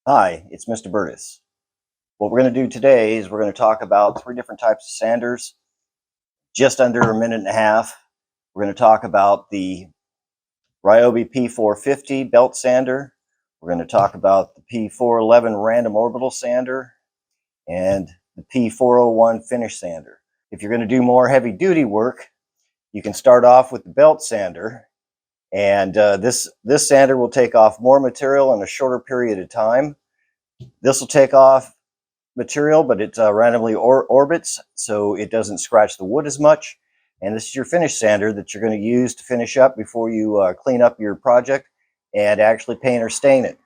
Hi, it's Mr. Berdis. What we're going to do today is we're going to talk about 3 different types of sanders, just under a minute and a half. We're going to talk about the Ryobi P450 belt sander. We're going to talk about the P411 random orbital sander and the P401 finish sander. If you're going to do more heavy duty work, you can start off with the belt sander. And this sander will take off more material in a shorter period of time. This will take off material, but it randomly orbits, so it doesn't scratch the wood as much. And this is your finish sander that you're going to use to finish up before you clean up your project and actually paint or stain it.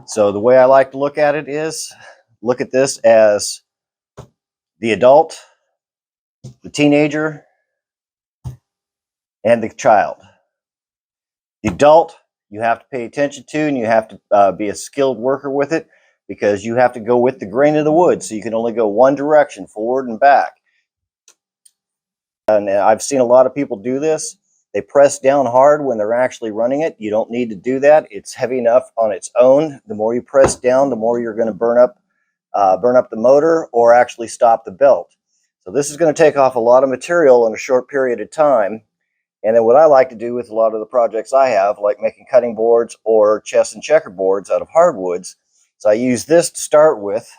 So the way I like to look at it is, look at this as the adult, the teenager, and the child. The adult, you have to pay attention to, and you have to be a skilled worker with it, because you have to go with the grain of the wood, so you can only go one direction, forward and back. And I've seen a lot of people do this. They press down hard when they're actually running it. You don't need to do that. It's heavy enough on its own. The more you press down, the more you're going to burn up the motor or actually stop the belt. So this is going to take off a lot of material in a short period of time. And then what I like to do with a lot of the projects I have, like making cutting boards or chess and checkerboards out of hardwoods, so I use this to start with.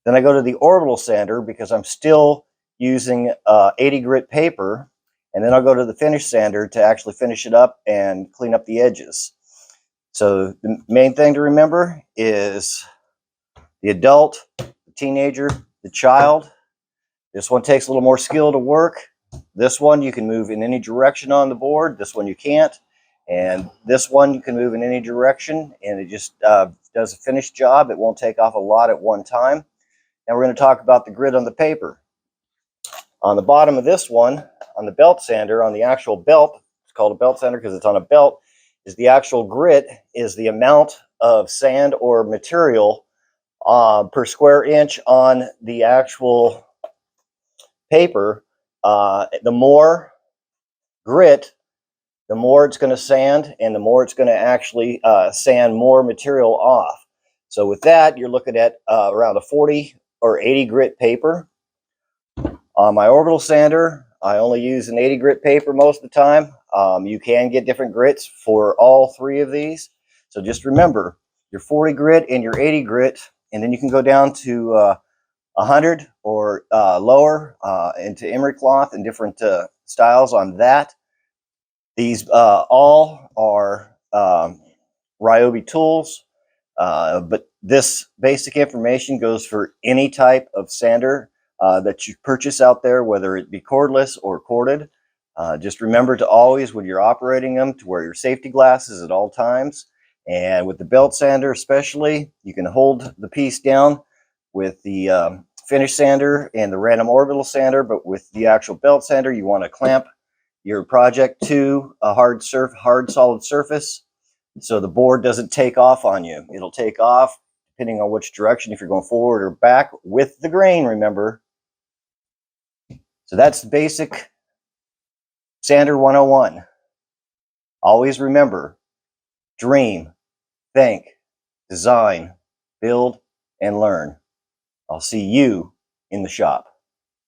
Then I go to the orbital sander because I'm still using 80 grit paper, and then I'll go to the finish sander to actually finish it up and clean up the edges. So the main thing to remember is the adult, the teenager, the child. This one takes a little more skill to work. This one you can move in any direction on the board. This one you can't. And this one you can move in any direction, and it just does a finished job. It won't take off a lot at one time. Now we're going to talk about the grit on the paper. On the bottom of this one, on the belt sander, on the actual belt, it's called a belt sander because it's on a belt, is the actual grit, is the amount of sand or material per square inch on the actual paper. The more grit, the more it's going to sand, and the more it's going to actually sand more material off. So with that, you're looking at around a 40 or 80 grit paper. On my orbital sander, I only use an 80 grit paper most of the time. You can get different grits for all 3 of these. So just remember your 40 grit and your 80 grit, and then you can go down to 100 or lower into emery cloth and different styles on that. These all are Ryobi tools, but this basic information goes for any type of sander that you purchase out there, whether it be cordless or corded. Just remember to always, when you're operating them, to wear your safety glasses at all times. And with the belt sander especially, you can hold the piece down with the finish sander and the random orbital sander, but with the actual belt sander, you want to clamp your project to a hard solid surface, so the board doesn't take off on you. It'll take off depending on which direction, if you're going forward or back with the grain, remember. So that's the basic sander 101. Always remember, dream, think, design, build, and learn. I'll see you in the shop.